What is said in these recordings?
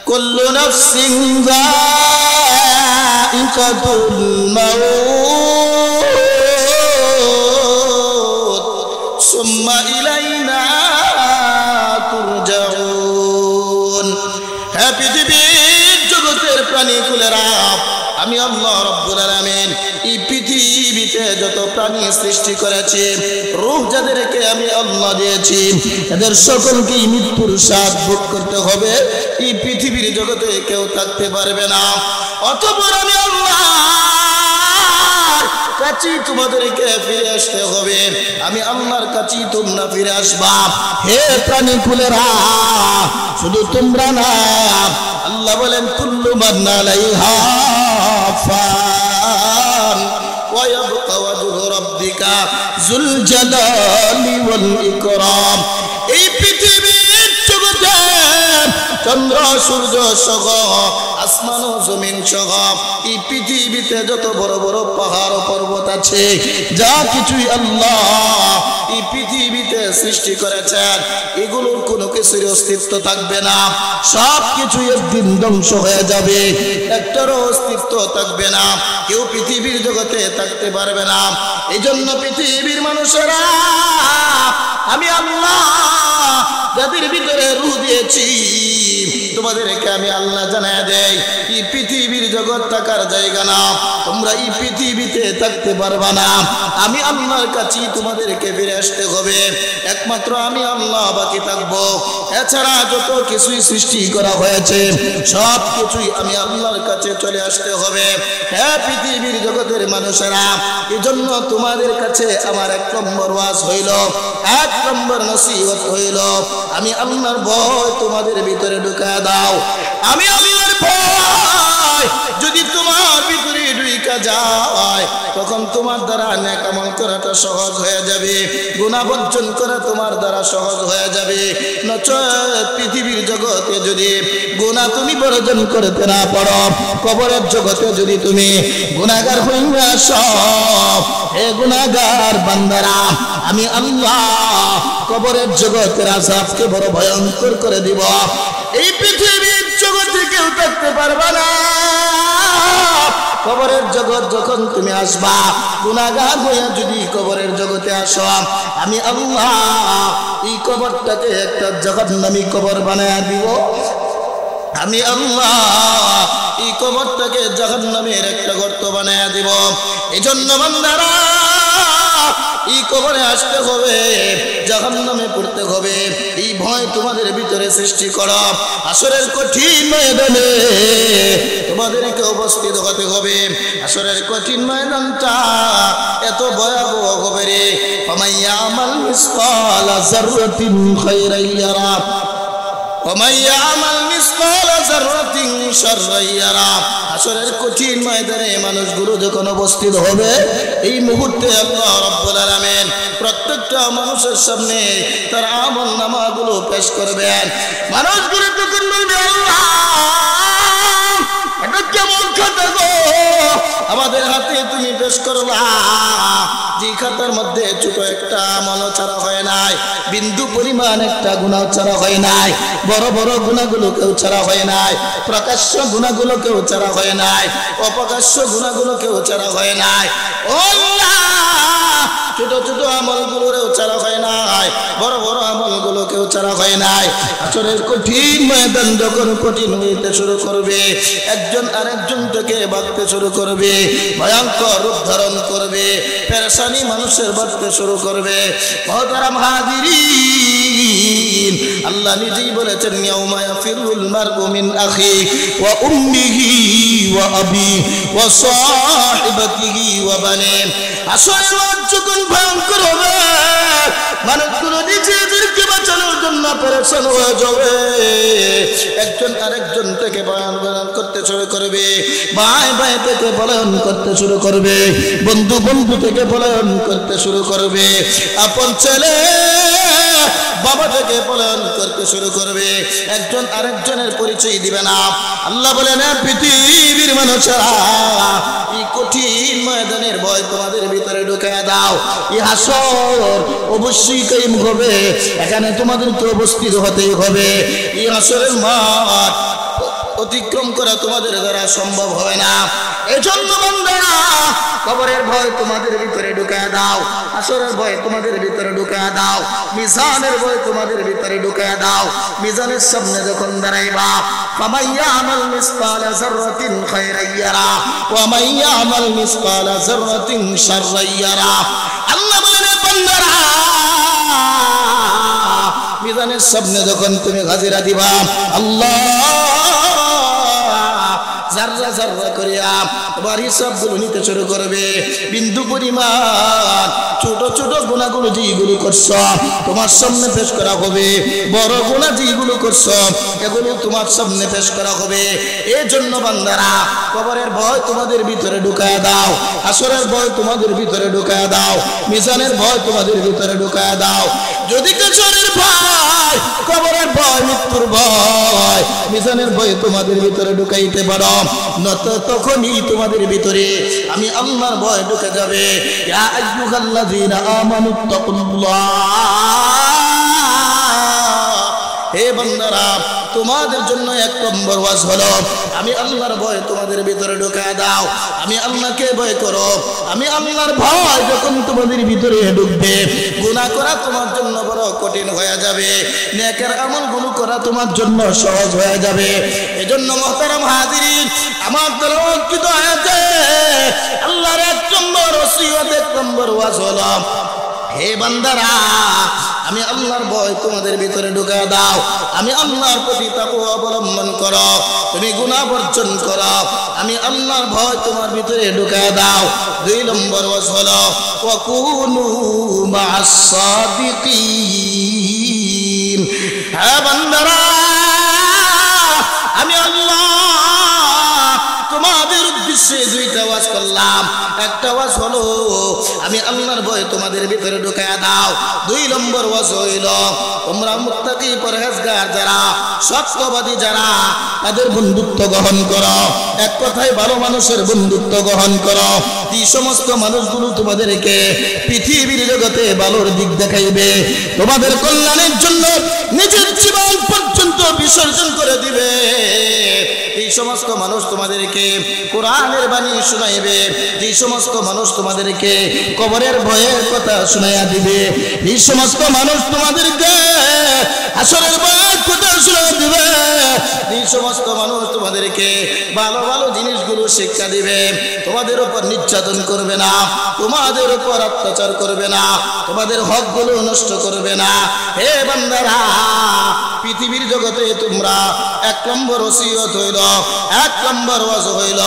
কুল্লু নাফসিন যায়িকাতুল মাউত সুম্মা ইলাইনা তুরজাউন। হে পৃথিবীর জগতের প্রাণীকুলেরা, আমি আল্লাহ রাব্বুল আলামিন এই পৃথিবীতে যত প্রাণী সৃষ্টি করেছি, রূহ যাদেরকে আমি আল্লাহ দিয়েছি, এদের সকলকে মৃত্যুর স্বাদ ভোগ করতে হবে। এই পৃথিবীর জগতে কেউ থাকতে পারবে না। অতঃপর আমি আল্লাহর কাছে তোমাদেরকে ফিরে আসতে হবে। আমি আল্লাহর কাছে তোমরা ফিরে আসবা। হে প্রাণীকুলেরা, শুধু তোমরা না, আল্লাহ বলেন কুল্লু মান আলাইহা ফান ওয়া ইয়াবকা ওয়াজহু রাব্বিকা যুল জালালি ওয়াল ইকরাম। এই পৃথিবীর জগতে চন্দ্র সূর্য সহ, আসমান ও জমিন সহ, এই পৃথিবীতে যত বড় বড় পাহাড় ও পর্বত আছে, যা কিছুই আল্লাহ এই পৃথিবীতে সৃষ্টি করেছেন, এগুলোর কোনো কিছুর অস্তিত্ব থাকবে না। সব কিছু একদিন ধ্বংস হয়ে যাবে, একটারও অস্তিত্ব থাকবে না। কেউ পৃথিবীর জগতে থাকতে পারবে না। এই জন্য পৃথিবীর মানুষেরা, আমি আল্লাহ যাদের ভিতরে রূহ দিয়েছি, তোমাদেরকে আমি আল্লাহ জানায় দেই, এই পৃথিবীর জগৎ থাকার জায়গা না। তোমরা এই পৃথিবীতে থাকতে পারবা না। আমি আল্লাহর কাছে তোমাদেরকে ফিরে আসতে হবে। একমাত্র আমি আল্লাহ বাকি থাকবো। এছাড়া যত কিছুই সৃষ্টি করা হয়েছে, সব কিছুই আমি আল্লাহর কাছে চলে আসতে হবে। হ্যাঁ পৃথিবীর জগতের মানুষেরা, এই জন্য তোমাদের কাছে আমার 1 নম্বর ওয়াজ হইল, 1 নম্বর নসিহত হইল, আমি আল্লাহর ভয় তোমাদের ভিতরে ঢুকায় দাও। আমি আল্লাহর ভয় যদি তোমার ভিতরে ঢুকা যায়, তখন তোমার দ্বারা নেক আমল করাটা সহজ হয়ে যাবে, গুনাহ বর্জন করা তোমার দ্বারা সহজ হয়ে যাবে। নচেত পৃথিবীর জগতে যদি গুনাহ তুমি বর্জন করতে না পারো, কবরের জগতে যদি তুমি গুনাহগার হইয়া আসো, হে গুনাহগার বান্দারা, আমি আল্লাহ কবরের জগতের আযাবকে বড় ভয়ঙ্কর করে দিব। এই পৃথিবীর জগতে কেউ থাকতে পারবে না। কবরের জগৎ যখন তুমি আসবা, গুনাহগার হয়ে যদি কবরের জগতে আসো, আমি আল্লাহ এই কবরটাকে একটা জাহান্নামী কবর বানায় দিব। আমি আল্লাহ এই কবরটাকে জাহান্নামের একটা গর্ত বানায় দিব। এই জন্য বান্দারা, এই কবরে আসতে হবে, জাহান্নামে পড়তে হবে, এই ভয় তোমাদের ভিতরে সৃষ্টি করো। আসরের কঠিন ময়দানে তোমাদেরকে উপস্থিত হতে হবে। আসরের কঠিন ময়দানটা এত ভয়াবহ হবে রে। ফামাইয়া আমাল মিসকালা যাররাতিন খায়রান ইয়ারা ওমাইয়া আমাল মিসকালা যাররাতিন শাররান ইয়ারা। আসরের কঠিন ময়দানে মানুষগুলো যখন উপস্থিত হবে, এই মুহূর্তে আল্লাহ রাব্বুল আলামিন প্রত্যেকটা মানুষের সামনে তার আমল নামাগুলো পেশ করবেন। মানুষগুলো তখন বলবে, আল্লাহ এটা কেমন খাতা গো, আমাদের হাতে তুমি পেশ করলা, যে খাতার মধ্যে ছোট একটা আমল ছাড়া হয় নাই, বিন্দু পরিমাণ একটা গুনাহ ছাড়া হয় নাই, বড় বড় গুনাহগুলো কেউ ছাড়া হয় নাই, প্রকাশ্য গুনাহগুলো কেউ ছাড়া হয় নাই, অপ্রকাশ্য গুনাহগুলো কেউ ছাড়া হয় নাই। ও আল্লাহ, ছোট ছোট আমলগুলোরেও ছাড়া হয় নাই, বড় বড় আমলগুলো কেউ ছাড়া হয় নাই। আসরের কঠিন ময়দান যখন কঠিন হইতে শুরু করবে, একজন আরেকজন থেকে ভাগতে শুরু করবে, ভয়ঙ্কর রূপ ধারণ করবে, পেরেশানি মানুষের বাড়তে শুরু করবে। মুহতারাম হাজিরিন, আল্লাহ নিজেই বলেছেন, ইয়াউমা ইয়াফিরুল মারউ মিন আখি ওয়া উম্মিহি ওয়া আবি ওয়া সাহিবাতিহি ওয়া বানি। আসরের রাত যখন ভয়ঙ্কর হবে, মানুষগুলো নিজেদেরকে বাঁচানোর জন্য পেরেশান হয়ে যাবে। একজন আরেকজন থেকে পলায়ন করতে শুরু করবে, ভাই ভাই থেকে পলায়ন করতে শুরু করবে, বন্ধু বন্ধু থেকে পলায়ন করতে শুরু করবে, আপন ছেলে বাবা থেকে পলায়ন করতে শুরু করবে, একজন আরেকজনের পরিচয় দিবে না। আল্লাহ বলেন, পৃথিবীর মানুষেরা, এই কঠিন ময়দানের ভয় তোমাদের ভিতরে ঢুকিয়ে দাও। এই হাসর অবশ্যই কায়েম হবে, এখানে তোমাদেরকে উপস্থিত হতেই হবে। এই হাসরের মাঠ অতিক্রম করা তোমাদের দ্বারা সম্ভব হবে না। এজন্য বান্দারা কবরের ভয় তোমাদের ভিতরে ঢুকায় দাও, হাসরের ভয় তোমাদের ভিতরে ঢুকায় দাও, মিজানের ভয় তোমাদের ভিতরে ঢুকায় দাও। মিজানের সামনে যখন দাঁড়াইবা, ফামান ইয়ামাল মিসকালা যাররাতিন খায়রান ইয়ারা ওয়া মান ইয়ামাল মিসকালা যাররাতিন শাররান ইয়ারা। আল্লাহ বলেন বান্দারা মিজানের সামনে যখন তুমি হাজিরা দিবা, আল্লাহ জাররা জাররা করিয়া তোমার হিসাবগুলো নিতে শুরু করবে। বিন্দু পরিমাণ ছোট ছোট গুনাহগুলো যেগুলো করছো তোমার সামনে পেশ করা হবে, বড় গুনাহ যেগুলো করছো এগুলো তোমার সামনে পেশ করা হবে। এই জন্য বান্দারা কবরের ভয় তোমাদের ভিতরে ঢুকায় দাও, হাসরের ভয় তোমাদের ভিতরে ঢুকায় দাও, মিজানের ভয় তোমাদের ভিতরে ঢুকায় দাও। যদি হাসরের ভয়, কবরের ভয়, মৃত্যুর ভয়, মিজানের ভয় তোমাদের ভিতরে ঢুকাইতে পারো, নত তখনই তোমাদের ভিতরে আমি আল্লাহর ভয় ঢুকে যাবে। ইয়া আইয়ুহাল্লাযীনা আমানুত্তাকুল্লাহ, হে বান্দারা তোমাদের জন্য এক নম্বর ওয়াজ হলো আমি আল্লাহর ভয় তোমাদের ভিতরে ঢুকায় দাও। আমি আল্লাহকে ভয় করো। আমি আল্লাহর ভয় যখন তোমাদের ভিতরে ঢুকবে, গুনাহ করা তোমার জন্য বড় কঠিন হয়ে যাবে, নেকের আমলগুলো করা তোমার জন্য সহজ হয়ে যাবে। এজন্য মুহতারাম হাজিরিন, আমার তেলাওয়াতকৃত আয়াতে আল্লাহর এক নম্বর ওসিয়ত, এক নম্বর ওয়াজ হলো হে বান্দারা আমি আল্লাহর ভয় তোমাদের ভিতরে ঢুকায় দাও। আমি আল্লাহর প্রতি তাকওয়া অবলম্বন করো, তুমি গুনাহ বর্জন করো। আমি আল্লাহর ভয় তোমার ভিতরে ঢুকায় দাও। দুই নম্বর ওয়াজ হলো ওয়াকুনু মা'আস সাদিকিন। হে বান্দারা আমি আল্লাহ তোমাদের উদ্দেশ্যে দুইটা ওয়াজ করলাম। একটা ওয়াজ হলো আমি আল্লাহর ভয় তোমাদের ভিতরে ঢুকায়া দাও। দুই নম্বর ওয়াজ হইল তোমরা মুত্তাকি পরহেজগার যারা, সত্যবাদী যারা, তাদের বন্ধুত্ব গ্রহণ করো। এক কথায় ভালো মানুষের বন্ধুত্ব গ্রহণ করো। এই সমস্ত মানুষগুলো তোমাদেরকে পৃথিবীর জগতে ভালোর দিক দেখাইবে, তোমাদের কল্যাণের জন্য নিজের জীবন পর্যন্ত বিসর্জন করে দিবে। এই সমস্ত মানুষ তোমাদেরকে কোরআনের বাণী শোনাইবে, এই সমস্ত মানুষ তোমাদেরকে কবরের ভয়ের কথা শোনাইয়া দিবে, এই সমস্ত মানুষ তোমাদেরকে হাসরের ভয়ের কথা শোনাইয়া দিবে, এই সমস্ত মানুষ তোমাদেরকে ভালো ভালো জিনিসগুলো শিক্ষা দিবে। তোমাদের উপর নির্যাতন করবে না, তোমাদের উপর অত্যাচার করবে না, তোমাদের হকগুলো নষ্ট করবে না। হে বান্দারা পৃথিবীর জগতে তোমরা এক নম্বর ওসিয়ত হইল, এক নম্বর ওয়াজ হইল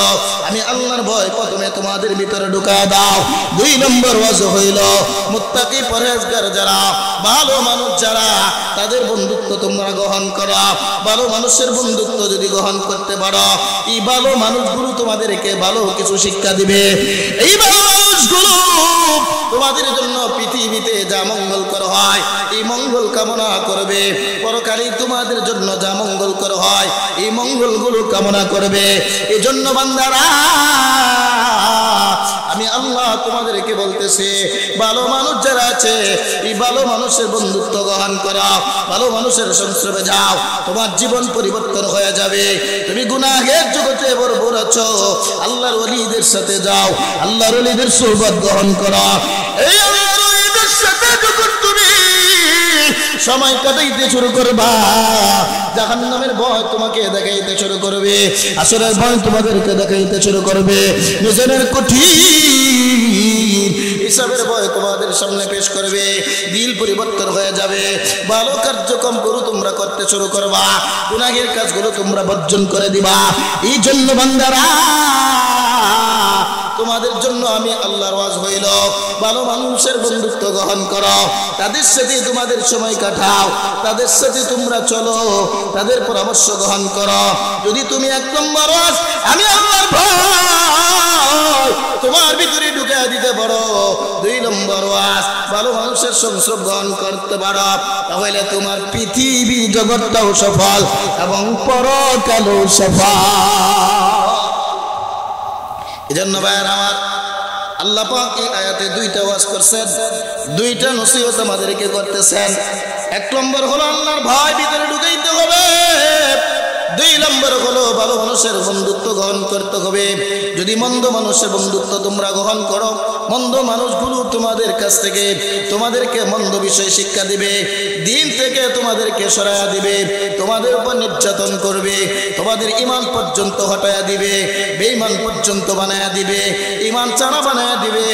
আমি আল্লাহর ভয় প্রথমে তোমাদের ভিতরে ঢুকায় দাও। দুই নম্বর ওয়াজ হইল মুত্তাকি পরহেজগার যারা, ভালো মানুষ যারা, তাদের বন্ধুত্ব তোমরা গ্রহণ করো। ভালো মানুষের বন্ধুত্ব যদি গ্রহণ করতে পারো, এই ভালো মানুষগুলো তোমাদেরকে ভালো কিছু শিক্ষা দিবে। এই ভালো মানুষগুলো তোমাদের জন্য পৃথিবীতে যা মঙ্গলকর হয় এই মঙ্গল কামনা করবে, পরকালে তোমাদের জন্য যা মঙ্গলকর হয় এই মঙ্গলগুলো কামনা করবে। এজন্য বান্দারা আমি আল্লাহ তোমাদেরকে বলতেছি, ভালো মানুষ যারা আছে এই ভালো মানুষের বন্ধুত্ব গ্রহণ করো, ভালো মানুষের সংস্রবে যাও, তোমার জীবন পরিবর্তন হয়ে যাবে। তুমি গুনাহের জগতে বরবর আছো, আল্লাহর ওলিদের সাথে যাও, আল্লাহর ওলিদের সুবত গ্রহণ করো। এই আল্লাহর ওলিদের সাথে যখন তুমি সময় কাটাইতে শুরু করবা, জাহান্নামের ভয় তোমাকে দেখাইতে শুরু করবে, আসরের ভয় তোমাদেরকে দেখাইতে শুরু করবে, নিজের কঠিন হিসাবের ভয় তোমাদের সামনে পেশ করবে, দিল পরিবর্তন হয়ে যাবে। ভালো কার্যক্রমগুলো তোমরা করতে শুরু করবা, গুনাহের কাজগুলো তোমরা বর্জন করে দিবা। এই জন্য বান্দারা তোমাদের জন্য আমি আল্লাহর ওয়াজ হইল ভালো মানুষের বন্ধুত্ব গ্রহণ করো, তাদের সাথে তোমাদের সময় কাটাও, তাদের সাথে তোমরা চলো, তাদের পরামর্শ গ্রহণ করো। যদি তুমি এক নম্বর ওয়াজ আমি আল্লাহর ভয় তোমার ভিতরে ঢুকে দিতে পারো, দুই নম্বর ওয়াজ ভালো মানুষের সংস্রব গ্রহণ করতে পারো, তাহলে তোমার পৃথিবী জগৎটাও সফল এবং পরকালও সফল। এজন্য ভাইয়ের আমার আল্লাহ পাক এই আয়াতে দুইটা ওয়াজ করছেন, দুইটা নসিহত আমাদেরকে করতেছেন। এক নম্বর হলো আল্লাহর ভয় ভিতরে ঢুকাইতে হবে, দুই নম্বর হলো ভালো মানুষের বন্ধুত্ব গ্রহণ করতে হবে। যদি মন্দ মানুষের বন্ধুত্ব তোমরা গ্রহণ করো, মন্দ মানুষগুলো তোমাদের কাছ থেকে তোমাদেরকে মন্দ বিষয় শিক্ষা দিবে, দিন থেকে তোমাদেরকে সরাইয়া দিবে, তোমাদের উপর নির্যাতন করবে, তোমাদের ঈমান পর্যন্ত হটায়া দিবে, বেঈমান পর্যন্ত বানায়া দিবে, ঈমান ছাড়া বানায়া দিবে।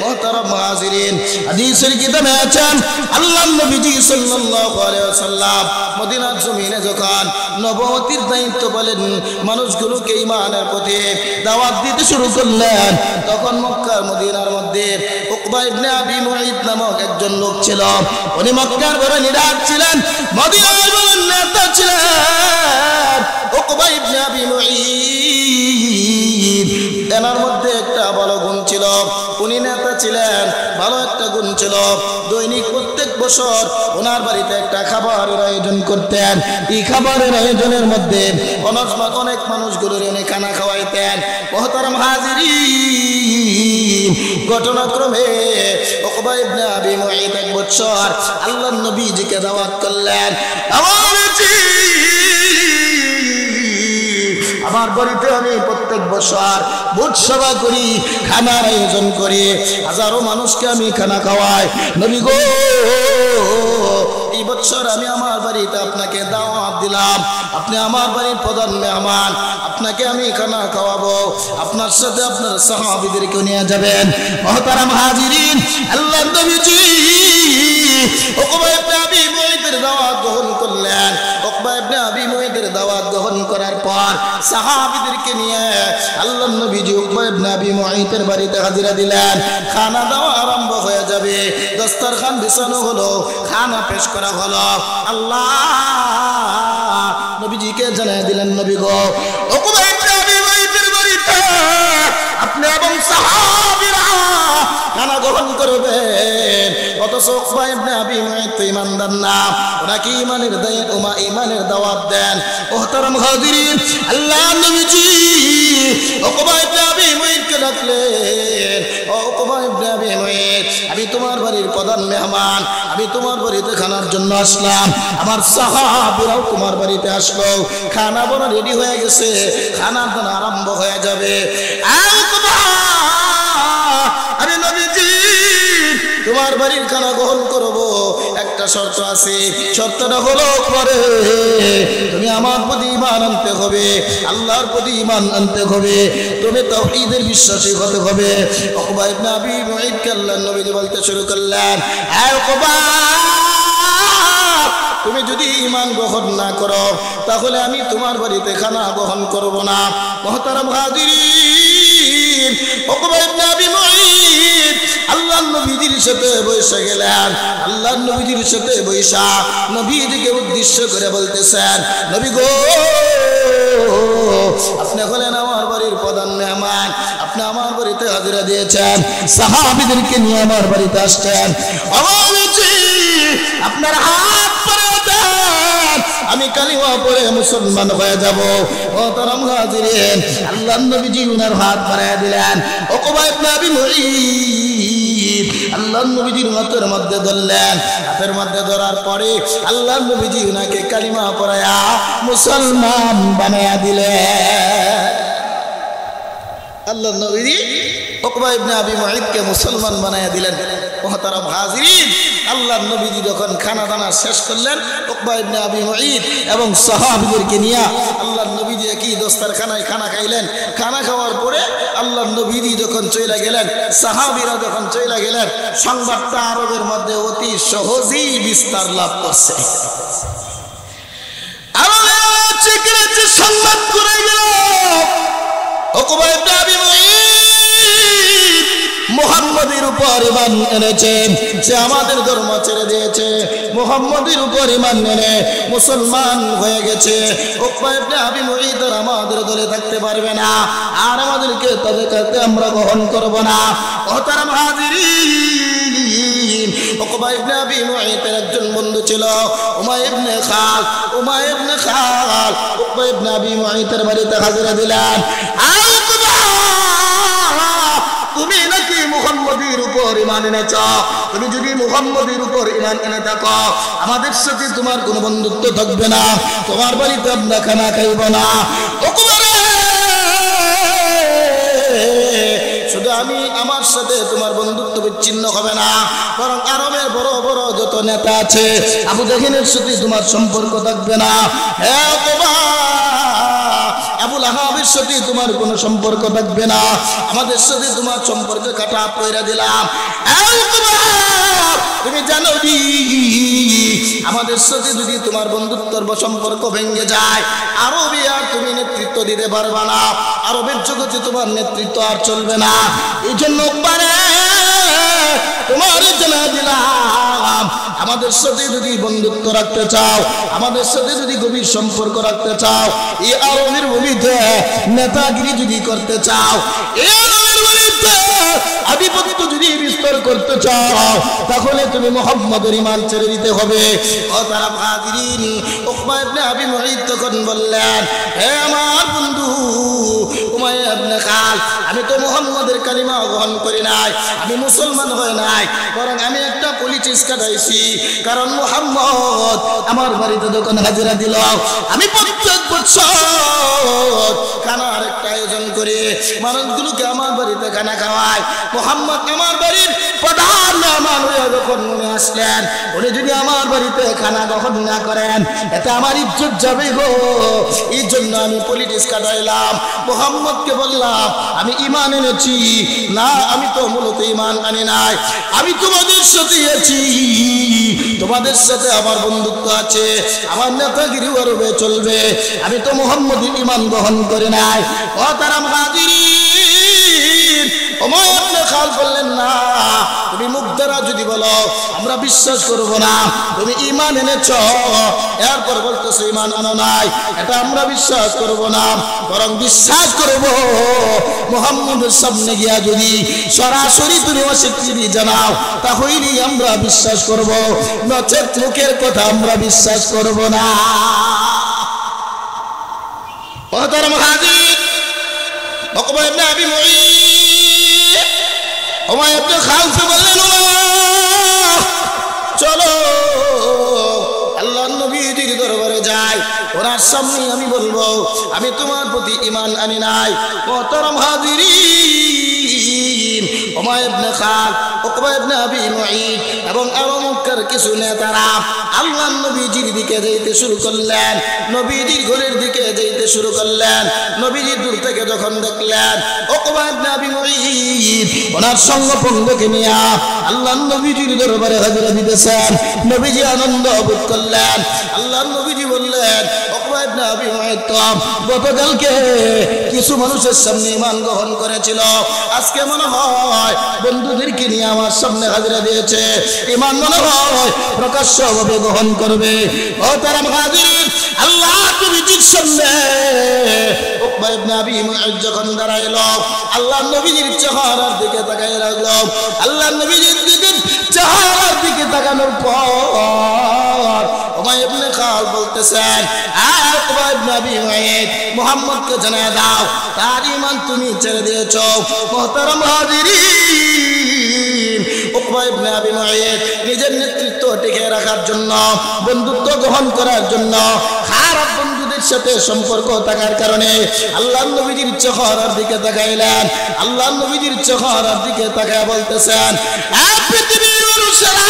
মুহতারাম হাজিরিন, হাদিসের কিতাবে আছেন আল্লাহর নবীজি সাল্লাল্লাহু আলাইহি ওয়াসাল্লাম মদিনার জমিনে যখন নবুয়তির দায়িত্ব বলেন মানুষগুলোকে ঈমানের পথে দাওয়াত দিতে শুরু করলেন, তখন মক্কার মদিনার মধ্যে উকবা ইবনে আবি মুঈত নামক একজন লোক ছিল। উনি মক্কার বড় লিডার ছিলেন, মদিনার বড় নেতা ছিলেন উকবা ইবনে আবি মুঈত। এনার মধ্যে একটা ভালো গুণ ছিল, উনি নেতা ছিলেন, ভালো একটা গুণ ছিল, দৈনিক প্রত্যেক বছর ওনার বাড়িতে একটা খাবারের আয়োজন করতেন। এই খাবারের আয়োজনের মধ্যে অনেক মানুষগুলোর উনি খানা খাওয়াইতেন। মুহতারাম হাজিরিন, ঘটনাক্রমে উকবা ইবনে আবি মুঈত এক বছর আল্লাহর নবীজিকে দাওয়াত করলেন, আমার বাড়িতে আমি প্রত্যেক বছর ভোজ সভা করি, খানার আয়োজন করি, হাজারো মানুষকে আমি খানা খাওয়াই। নবী গো, এই বছর আমি আমার বাড়িতে আপনাকে দাওয়াত দিলাম, আপনি আমার বাড়ির প্রধান মেহমান, আপনাকে আমি খানা খাওয়াবো, আপনার সাথে আপনার সাহাবীদেরকে নিয়ে যাবেন। মুহতারাম হাজিরিন, আল্লাহর নবীজি উকবা ইবনে আবি মুঈতের দাওয়াত গ্রহণ করলেন। উকবা ইবনে আবি মুঈতের দাওয়াত গ্রহণ করার পর সাহাবীদেরকে নিয়ে আল্লাহর নবীজি উকবা ইবনে আবি মুঈতের বাড়িতে হাজিরা দিলেন। খানা দাওয়া আরম্ভ হয়ে যাবে, দস্তরখান বিছানো হলো, খানা পেশ করা হলো। আল্লাহ নবীজিকে জানিয়ে দিলেন, নবী গো, উকবা ইবনে আবি মুঈতের বাড়িতে আপনি এবং সাহাবীরা খানা গ্রহণ করবেন। অথচ উকবা ইবনে আবি মুঈত তো ঈমানদার না, ওনাকে ঈমানের দাওয়াত দেন। মুহতারাম হাজিরিন, আল্লাহর নবীজি উকবা ইবনে আবি মুঈতকে ডাকলেন, ও উকবা ইবনে আবি মুঈত, আমি তোমার বাড়ির প্রধান মেহমান, আমি তোমার বাড়িতে খানার জন্য আসলাম, আমার সাহাবীরাও তোমার বাড়িতে আসলো, খানা বড় রেডি হয়ে গেছে, খানা দানা আরম্ভ হয়ে যাবে। আরে নবীজি, তোমার বাড়ির খানা গ্রহণ করবো, একটা শর্ত আছে, শর্তটা হলো পরে তুমি আমার প্রতি ঈমান আনতে হবে, আল্লাহর প্রতি ঈমান আনতে হবে, তুমি তাওহীদের বিশ্বাসী হতে হবে। উকবা ইবনে আবি মুঈতকে আল্লাহর নবী বলতে শুরু করলেন, হে উকবা, তুমি যদি ঈমান গ্রহণ না করো তাহলে আমি তোমার বাড়িতে খানা গ্রহণ করব না। মুহতারাম হাজিরিন, উকবা ইবনে আবি মুঈত আল্লাহর নবীজির সাথে বসে গেলেন। আল্লাহর নবীজির সাথে বসা নবীজিকে উদ্দেশ্য করে বলতেছেন, নবী গো, আপনি হলেন আমার বাড়ির প্রধান মেহমান, আপনি আমার বাড়িতে হাজিরা দিয়েছেন, সাহাবীদেরকে নিয়ে আমার বাড়িতে আসছেন, আপনার হাত পরে দেন, আমি কালিমা পড়ে মুসলমান হয়ে যাব। মুহতারাম হাজিরিন, আল্লাহর নবীজি উনার হাত বাড়ায় দিলেন। উকবা ইবনে আবি মুঈত আল্লাহর নবীজির হাতের মধ্যে ধরলেন, হাতের মধ্যে ধরার পরে আল্লাহর নবীজি উনাকে কালিমা পড়ায়া মুসলমান বানায়া দিলেন। আল্লাহর নবীজি উকবা ইবনে আবি মুঈতকে মুসলমান বানায়া দিলেন। মুহতারাম হাজিরিন, আল্লাহর নবীজি যখন খানা দানা শেষ করলেন, উকবা ইবনে আবি মুঈত এবং সাহাবীদেরকে নিয়ে আল্লাহর নবীজি একই দস্তরখানায় খানা খাইলেন। খানা খাওয়ার পরে আল্লাহর নবীজি যখন চলে গেলেন, সাহাবীরা যখন চলে গেলেন, সংবাদটা আরবের মধ্যে অতি সহজেই বিস্তার লাভ করছে। আরবের চিকিৎসা সংবাদ করে গেল, উকবা ইবনে আবি মুঈত মুহাম্মদের উপর ঈমান এনেছে, সে আমাদের ধর্ম ছেড়ে দিয়েছে, মুহাম্মদের উপর ঈমান এনে মুসলমান হয়ে গেছে। উকবা ইবনে আবি মুঈত আমাদের দলে থাকতে পারবে না, আর আমাদেরকে তরিকাতে আমরা গ্রহণ করব না। মুহতারাম হাজিরিন, উকবা ইবনে আবি মুঈতের একজন বন্ধু ছিল উমাইয়া ইবনে খাল। উমাইয়া ইবনে খাল উকবা ইবনে আবি মুঈতের বাড়িতে হাজিরা দিলেন। তুমি নাকি মুহাম্মদের উপর ঈমান এনেছ। তুমি যদি মুহাম্মদের উপর ঈমান এনে থাকো, আমাদের সাথে তোমার কোনো বন্ধুত্ব থাকবে না, তোমার বাড়িতে আমরা খানা খাইব না। শুধু আমি আমার সাথে তোমার বন্ধুত্ব বিচ্ছিন্ন হবে না, বরং আরবের বড় বড় যত নেতা আছে আবু জাহেলের সাথে তোমার সম্পর্ক থাকবে না। হ্যাঁ, আবু লাহাবের সাথে তোমার কোনো সম্পর্ক থাকবে না, আমাদের সাথে তোমার সম্পর্ক কাটা কইরা দিলাম। তুমি জানো নি আমাদের সাথে যদি তোমার বন্ধুত্বর সম্পর্ক ভেঙে যায়, আরবে আর তুমি নেতৃত্ব দিতে পারবে না, আরবের জগতে তোমার নেতৃত্ব আর চলবে না। এই জন্য তোমার জানা দিলাম, আমাদের সাথে যদি বন্ধুত্ব রাখতে চাও, আমাদের সাথে যদি গভীর সম্পর্ক রাখতে চাও, এই আরবের ভূমিতে নেতাগিরি যদি করতে চাও, এই আরবের ভূমিতে আধিপত্য যদি বিস্তার করতে চাও, তাহলে তুমি মুহাম্মদের ঈমান ছেড়ে দিতে হবে। ও তারা হাজিরিন, উকবা ইবনে আবি মুঈত তখন বললেন, হে আমার বন্ধু উমাইয়া ইবনে খাল, আমি তো মুহাম্মদের কালিমা গ্রহণ করি নাই, আমি মুসলমান হই নাই, বরং আমি একটা পলিটিক্স কাটাইছি। কারণ মুহাম্মদ আমার বাড়িতে যখন হাজিরা দিল, আমি প্রত্যেক বছর খানার একটা আয়োজন করে মানুষগুলোকে আমার বাড়িতে খানা খাওয়াই। মুহাম্মদ আমার বাড়ির প্রধান মেহমান হয়ে যখন উনি আসলেন, উনি যদি আমার বাড়িতে খানা গ্রহণ না করেন, এতে আমার ইজ্জত যাবে গো। এই জন্য আমি পলিটিক্স কাটাইলাম। মুহাম্মদকে বললাম, আমি ঈমান এনেছি। না, আমি তো মূলত ঈমান আনি নাই, আমি তোমাদের সাথে আছি, তোমাদের সাথে আমার বন্ধুত্ব আছে, আমার নেতাগিরি আরবে চলবে, আমি তো মুহাম্মদের ঈমান গ্রহণ করে নাই। ও তারা মুহাজিরিন, উমাইয়া ইবনে খাল বললেন, না, তুমি মুখ দ্বারা যদি বলো আমরা বিশ্বাস করব না, তুমি ঈমান এনেছ, এরপর বলতেছো ঈমান আনো নাই, এটা আমরা বিশ্বাস করব না, বরং বিশ্বাস করব মুহাম্মদের সামনে গিয়া যদি সরাসরি তুমি অস্বীকৃতি জানাও, তাহলেই আমরা বিশ্বাস করব, নচেত মুখের কথা আমরা বিশ্বাস করব না। মুহতারাম হাজির, উকবা ইবনে আবি মুঈত উমাইয়া ইবনে খালকে বললেন, চলো আল্লাহর নবীর দরবারে যাই, ওনার সামনে আমি বলবো আমি তোমার প্রতি ঈমান আনি নাই। মুহতারাম হাজিরিন, উমাইয়া ইবনে খাল, উকবা ইবনে আবি মুঈত এবং আরব মক্কার কিছু নেতারা আল্লাহর নবীজির দিকে যাইতে শুরু করলেন, নবীজির ঘরের দিকে যাইতে শুরু করলেন। নবীজি দূর থেকে যখন দেখলেন উকবা ইবনে আবি মুঈত ওনার সঙ্গপঙ্গকে নিয়ে আল্লাহর নবীজির দরবারে হাজিরা দিতেছেন, নবীজি আনন্দ বোধ করলেন। আল্লাহর নবীজি বললেন, উকবা ইবনে আবি মুঈত গতকালকে কিছু মানুষের সামনে ঈমান গ্রহণ করেছিল, আজকে মনে হয় বন্ধুদেরকে নিয়ে আমার সামনে হাজিরা দিয়েছে, ঈমান মনে হয় প্রকাশ্যভাবে গ্রহণ করবে। ও তারা হাজির, আল্লাহ নবীজির সামনে উকবা ইবনে আবি মুঈত যখন দাঁড়াইলো, আল্লাহর নবীজির চেহারার দিকে তাকায় লাগলো। আল্লাহর নবীজির দিকে চেহারার দিকে তাকানোর পর উমাইয়া ইবনে খাল বলতেছেন, উকবা ইবনে আবি মুঈত, মুহাম্মদকে জানিয়ে দাও তার ঈমান তুমি ছেড়ে দিয়েছো। মুহতারাম হাজিরিন, উকবা ইবনে আবি মুঈত নিজের নেতৃত্ব টিকে রাখার জন্য, বন্ধুত্ব গ্রহণ করার জন্য, খারাপ বন্ধুদের সাথে সম্পর্ক থাকার কারণে আল্লাহর নবীজির চেহারার দিকে তাকাইলেন। আল্লাহর নবীজির চেহারার দিকে তাকায় বলতেছেন, পৃথিবীর মানুষেরা,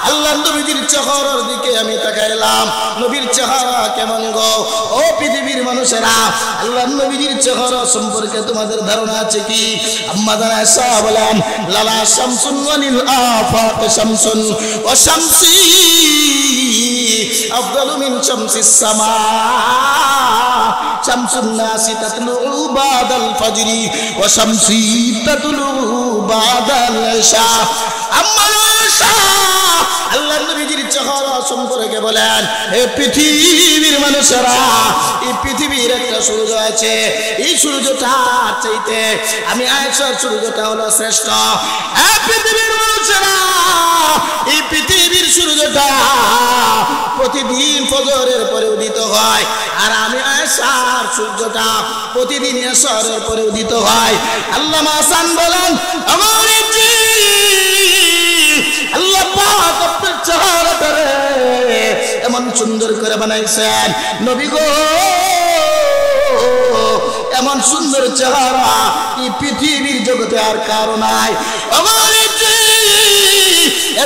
আল্লাহর নবীজির চেহারার দিকে আমি তাকাইলাম, নবীর চেহারা কেমন গো? ও পৃথিবীর মানুষেরা, আল্লাহর নবীজির চেহারা সম্পর্কে তোমাদের ধারণা আছে কি? আম্মা জান আয়েশা বলেন, লালা শামসুন ওয়ালিল আফাক শামসুন ওয়া শামসি আফদালু মিন শামসিস সামা, শামসুন নাসি তাতলু বাদাল ফাজরি ওয়া শামসি তাতলু বাদাল ইশা। আম্মা আয়েশা আল্লাহর নবীজির চেহারা সম্পর্কে বলেন, হে পৃথিবীর মানুষেরা, এই পৃথিবীর একটা সূর্য আছে, এই সূর্যটা চাইতে আমি আয়েশার সূর্যটা হলো শ্রেষ্ঠ। হে পৃথিবীর মানুষেরা, এই পৃথিবীর সূর্যটা প্রতিদিন ফজরের পরে উদিত হয়, আর আমি আয়েশার সূর্যটা প্রতিদিন এশারের পরে উদিত হয়। আল্লামা হাসান বলেন, আমার জি আল্লাহ পাক আপনার চেহারাটারে এমন সুন্দর করে বানাইছেন, নবী গো এমন সুন্দর চেহারা এই পৃথিবীর জগতে আর কারো নাই। আমার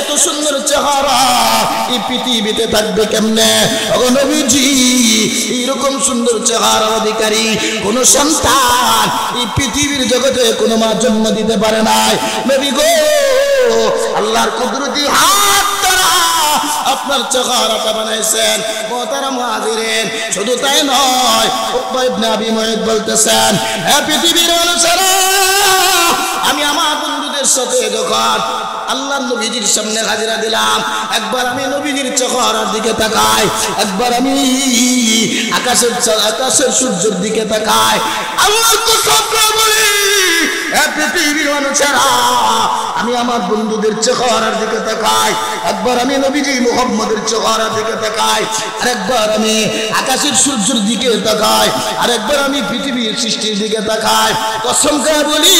এত সুন্দর চেহারা এই পৃথিবীতে থাকবে কেমনে? ও নবীজি, এইরকম সুন্দর চেহারার অধিকারী কোন সন্তান এই পৃথিবীর জগতে কোনো মা জন্ম দিতে পারে নাই। নবী গো আল্লাহর কুদরতি হাত দ্বারা আপনার চেহারাটা বানাইছেন। মোহতারাম হাজিরিন, শুধু তাই নয়, উকবা ইবনে আবি মুঈত বলতেছেন, হে পৃথিবীর মানুষেরা, আমি আমার বন্ধুদের সাথে যখন আল্লাহর নবীজির সামনে হাজিরা দিলাম, একবার আমি নবীজির চেহারার দিকে তাকাই, একবার আমি আকাশের সূর্যের দিকে তাকাই। আল্লাহর কসম করে বলি, হে পৃথিবীর মানুষেরা, আমি আমার বন্ধুদের চেহারার দিকে তাকাই, একবার আমি নবীজি মুহাম্মদের চেহারার দিকে তাকাই, আর একবার আমি আকাশের সূর্যের দিকে তাকাই, আর একবার আমি পৃথিবীর সৃষ্টির দিকে তাকাই। কসম করে বলি,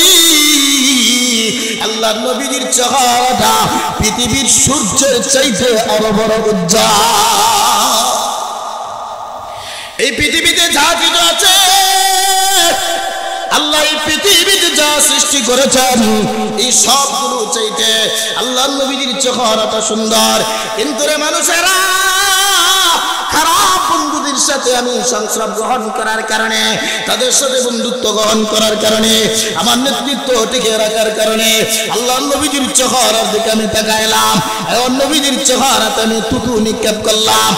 আল্লাহর নবীজির চেহারাটা পৃথিবীর সূর্যের চাইতে আরো বড় উজ্জ্বল। এই পৃথিবীতে যা কিছু আছে, আল্লাহ এই পৃথিবীতে যা সৃষ্টি করেছেন, এই সবগুলো চাইতে আল্লাহর নবীজির চেহারাটা সুন্দর। কিন্তু রে মানুষেরা, খারাপ বন্ধুদের সাথে আমি সংস্রব গ্রহণ করার কারণে, তাদের সাথে বন্ধুত্ব গ্রহণ করার কারণে, আমার নেতৃত্ব টিকে রাখার কারণে আল্লাহর নবীজির চেহারার দিকে আমি তাকাইলাম, এবং নবীজির চেহারাতে আমি থুতু নিক্ষেপ করলাম।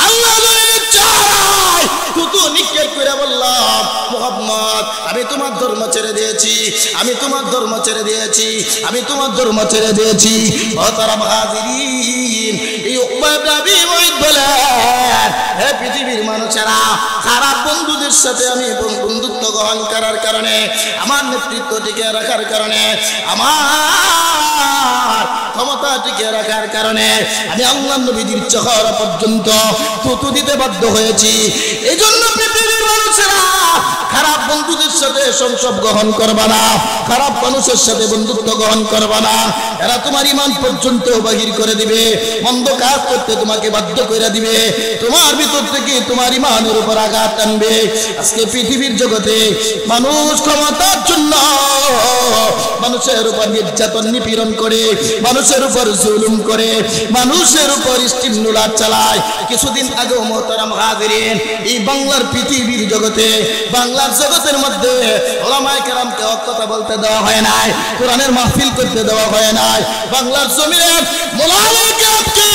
আল্লাহ নবীর চেহারায় থুতু নিক্ষেপ করে বললাম, মুহাম্মদ, আমি তোমার ধর্ম ছেড়ে দিয়েছি, আমি তোমার ধর্ম ছেড়ে দিয়েছি, আমি তোমার ধর্ম ছেড়ে দিয়েছি। মুহতারাম হাজিরিন, এই উকবা ইবনে আবি মুঈত বলেন, হে পৃথিবীর মানুষেরা, খারাপ বন্ধুদের সাথে আমি বন্ধুত্ব গ্রহণ করার কারণে, আমার নেতৃত্ব টিকে রাখার কারণে, আমার ক্ষমতা টিকে রাখার কারণে আমি আল্লাহর নবীজির চেহারা পর্যন্ত থুতু দিতে বাধ্য হয়েছি। এই জন্য পৃথিবীর মানুষেরা, খারাপ বন্ধুদের সাথে সংসব গ্রহণ করবা না, খারাপ মানুষের সাথে বন্ধুত্ব গ্রহণ করবা না। এরা তোমার ঈমান পর্যন্ত বাহির করে দিবে, মন্দ কাজ করতে তোমাকে বাধ্য করে দিবে, তোমার ভিতর থেকে তোমার ঈমানের উপর আঘাত আনবে। আজকে পৃথিবীর জগতে মানুষ ক্ষমতার জন্য মানুষের উপর নির্যাতন নিপীড়ন করে, মানুষের উপর জুলুম করে, মানুষের উপর স্টিমুলার চালায়। কিছুদিন আগেও মুহতারাম হাজিরিন, এই বাংলার পৃথিবীর জগতে, বাংলার জগতের মধ্যে ওলামায়ে কেরামকে হক কথা বলতে দেওয়া হয় নাই, কোরআনের মাহফিল করতে দেওয়া হয় নাই, বাংলার জমিনে ওলামায়ে কেরামকে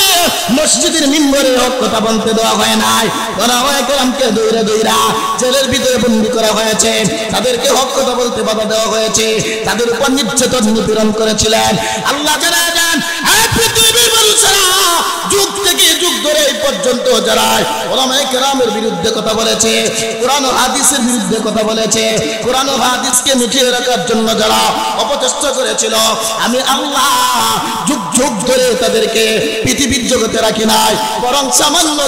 মসজিদের মিম্বরে হক কথা বলতে দেওয়া হয় নাই, ওলামায়ে কেরামকে দৌড়ে দৌড়া জেলের ভিতরে বন্দী করা হয়েছে, তাদেরকে হক কথা বলতে বাধা দেওয়া হয়েছে, তাদের উপর নির্যাতন নিপীড়ন করেছিলেন। আল্লাহ জানা দেন, এই পৃথিবীর মানুষেরা যুগ থেকে যুগ ধরে এই পর্যন্ত যারা ওলামায়ে কেরামের বিরুদ্ধে কথা বলেছে, কোরআন ও হাদিসের বিরুদ্ধে কথা বলেছে, কোরআন ও হাদিসকে মিটিয়ে রাখার জন্য যারা অপচেষ্টা করেছিল, আমি আল্লাহ যুগ যুগ ধরে তাদেরকে পৃথিবীর জগতে রাখি নাই, বরং সামান্য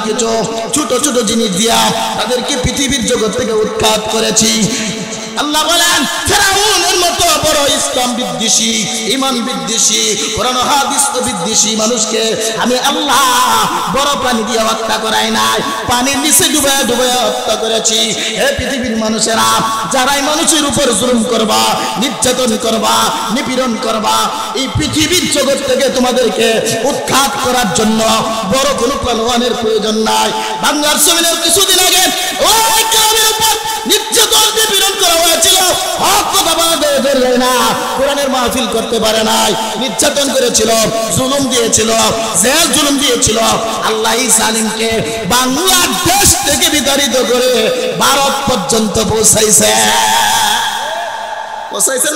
কিছু ছোট ছোট জিনিস দিয়া তাদেরকে পৃথিবীর জগৎ থেকে উৎখাত করেছি। আল্লাহ বলেন, ফেরাউনের মতো বড় ইসলাম বিদ্বেষী, ঈমান বিদ্বেষী, কোরআন হাদিস বিদ্বেষী মানুষকে আমি আল্লাহ বড় পানি দিয়ে হত্যা করাই নাই, পানির নিচে ডুবাইয়া ডুবাইয়া হত্যা করেছি। হে পৃথিবীর মানুষেরা, যারাই মানুষের উপর জুলুম করবা, নির্যাতন করবা, নিপীড়ন করবা, এই পৃথিবীর জগৎ থেকে তোমাদেরকে উৎখাত করার জন্য বড় কোনো পালোয়ানের প্রয়োজন নাই। বাংলার জমিনের কিছুদিন আগে ওই গ্রামের উপর নির্যাতন নিপীড়ন করা হয়েছিল, হক কথা বলতে পারে না, কোরআনের মাহফিল করতে পারে নাই, নির্যাতন করেছিল, জুলুম দিয়েছিল, জেল জুলুম দিয়েছিল। আল্লাহ জালিমকে বাংলাদেশ থেকে বিতাড়িত করে ভারত পর্যন্ত পৌঁছাইছেন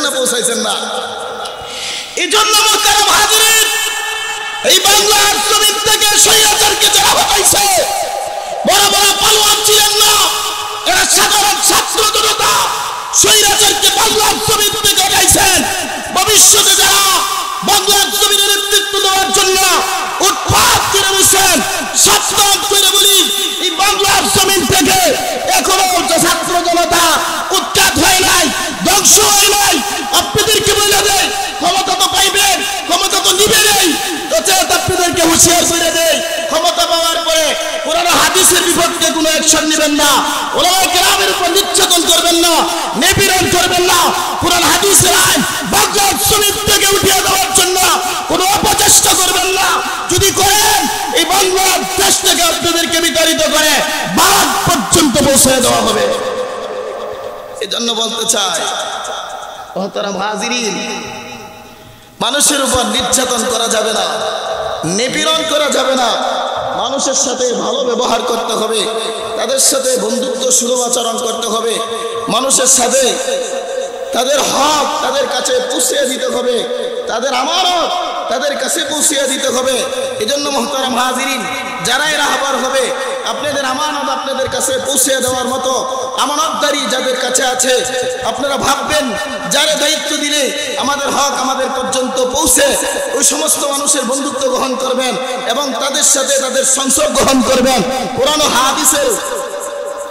না পৌঁছাইছেন না? এই জন্য মুহতারাম হাজিরিন, এই বাংলার জমিন থেকে স্বৈরাচারকে যারা হটাইছে, বড় বড় পালোয়ান ছিলেন না, এরা সাধারণ ছাত্র জনতা স্বৈরাচারকে বাংলার জমিন থেকে হটাইছেন। ভবিষ্যতে যারা বাংলার জমিনের নেতৃত্ব দেওয়ার জন্য উৎপাত করে বসেন, সপ্তাহ করে বলি, এই বাংলার জমিন থেকে উলামায়ে কেরামের উপর নির্যাতন করবেন না, নিপীড়ন করবেন না। কুরআন হাদিসের আইন বাগদাদ সুন্নিত থেকে উঠিয়ে দেওয়ার জন্য কোনো অপচেষ্টা করবেন না। যদি করেন এই বাংলাদেশ থেকে আপনাদেরকে বিতাড়িত করে বাদ পর্যন্ত পৌঁছে দেওয়া হবে। এজন্য বলতে চাই মুহতারাম হাজিরিন, মানুষের উপর নির্যাতন করা যাবে না, নিপীড়ন করা যাবে না। মানুষের সাথে ভালো ব্যবহার করতে হবে, তাদের সাথে বন্ধুত্ব সুলভ আচরণ করতে হবে, মানুষের সাথে তাদের হক তাদের কাছে পৌঁছিয়ে দিতে হবে, তাদের আমানত তাদের কাছে পৌঁছিয়ে দিতে হবে। এজন্য মুহতারাম হাজিরিন, যারাই রাহবার হবে আপনাদের আমানত আপনাদের কাছে পৌঁছে দেওয়ার মতো আমানতদারি যাদের কাছে আছে, আপনারা ভাববেন যারা দায়িত্ব দিলে আমাদের হক আমাদের পর্যন্ত পৌঁছে, ওই সমস্ত মানুষের বন্ধুত্ব গ্রহণ করবেন এবং তাদের সাথে তাদের সংসর্গ গ্রহণ করবেন। কোরআন ও হাদিসের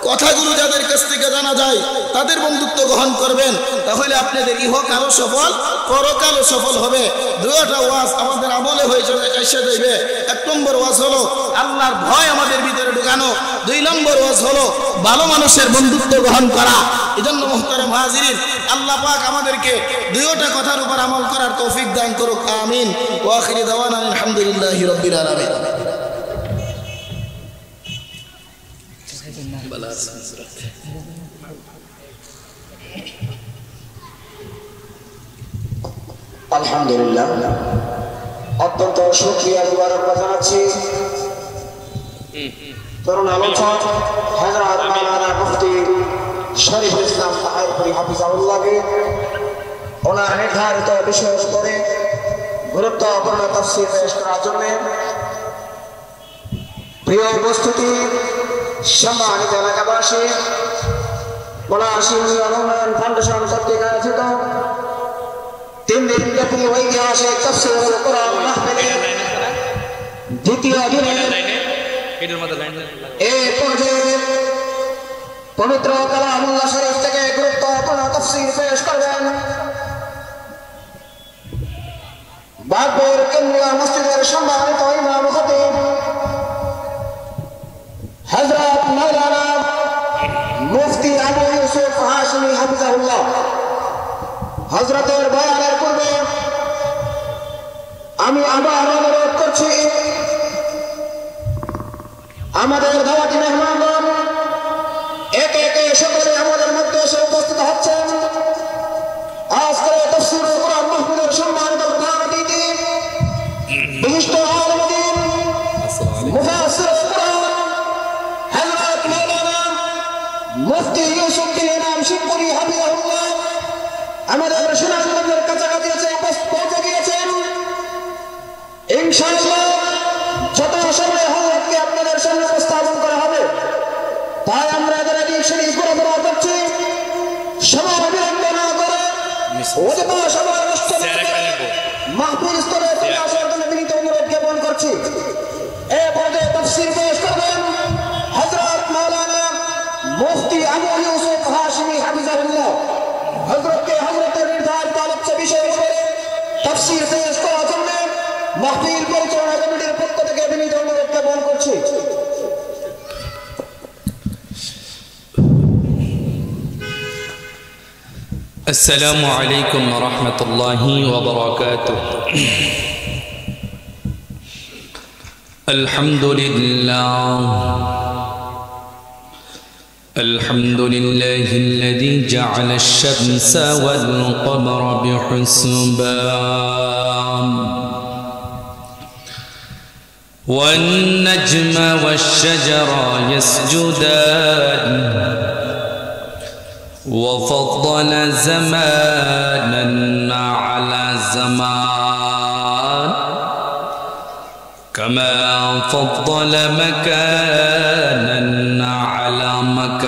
কথাগুলো যাদের কাছ থেকে জানা যায় তাদের বন্ধুত্ব গ্রহণ করবেন, তাহলে আপনাদের ইহকালও সফল পরকালও সফল হবে। দুইটা ওয়াজ আমাদের আমলে হয়েছে এসে যাইবে। এক নম্বর ওয়াজ হলো আল্লাহর ভয় আমাদের ভিতরে ঢুকানো, দুই নম্বর ওয়াজ হলো ভালো মানুষের বন্ধুত্ব গ্রহণ করা। এজন্য মুহতারাম হাজিরিন, আল্লাহ পাক আমাদেরকে দুইটা কথার উপর আমল করার তৌফিক দান করুক, আমিন। ওয়া আখিরি দাওয়ানা আলহামদুলিল্লাহি রাব্বিল আলামিন। আলহামদুলিল্লাহ, অত্যন্ত শুকরিয়া মুবারকবাদ জানাচ্ছি তরুণ আলোচক হযরত মাওলানা মুফতি শরীফুল ইসলাম তাহেরপুরী হাফিজাহুল্লাহকে ওনার নির্ধারিত বিষয়ের উপরে গুরুত্বপূর্ণ তাফসীর পেশ করার জন্য। প্রিয় উপস্থিতি, সম্মানিত এলাকাবাসী, পলাশী উন্নয়ন ফাউন্ডেশন কর্তৃক আয়োজিত 3 দিনব্যাপী ঐতিহাসিক তাফসীরুল কোরআন মাহফিলের দ্বিতীয় দিনে এই পর্যায়ে পবিত্র কালামুল্লাহ শরীফ থেকে গুরুত্বপূর্ণ তাফসীর পেশ করবেন বাগপুর কেন্দ্রীয় মসজিদের সম্মানিত ইমাম খতিব হযরত মাওলানা মুফতি আবু ইউসুফ হাশমি হাফিজাহুল্লাহ। হযরতের বয়ানের পূর্বে আমি আবার অনুরোধ করছি আমাদের দাওয়াতি মেহমানগণ একে একে সকলে আমাদের মধ্যে এসে উপস্থিত হচ্ছেন। আজকের তাফসীরুল কোরআন মাহফিলের সম্মানিত প্রধান অতিথি বিশিষ্ট আলেম দ্বীন মুফাসসিরুল কোরআন হযরত মাওলানা মুফতি ইউসুফ ইমাম শিবপুরী হাফিজাহুল্লাহ আমাদের সুনামগঞ্জের কাছাকাছি এসে পৌঁছে গিয়েছেন। ইনশাআল্লাহ যত সময় হজরতকে আপনাদের সামনে উপস্থাপন করা হবে, তাই আমরা যারা শরীফ ঘোরাফেরা করছি সময় বিলম্ব না করে অযথা সময় নষ্ট না করে মাহফিল স্তরে চলে আসার জন্য বিনীত অনুরোধ জ্ঞাপন করছি। এ পর্যায়ে তাফসীর পেশ করবেন হযরত মাওলানা মুফতি আবু ইউসুফ হাশমি হাফিজাহুল্লাহ। হযরতকে হযরতের নির্ধারিত আলোচ্য বিষয়ের উপরে তাফসীর পেশ করার জন্য মাহফিল পরিচালনা কমিটির পক্ষ থেকে বিনীত অনুরোধ জ্ঞাপন করছি। السلام عليكم ورحمة الله وبركاته. الحمد لله الذي جعل الشمس والقمر بحسبان والنجم والشجر يسجدان وفضل زمانا على زمان كما فضل مكانا على مكان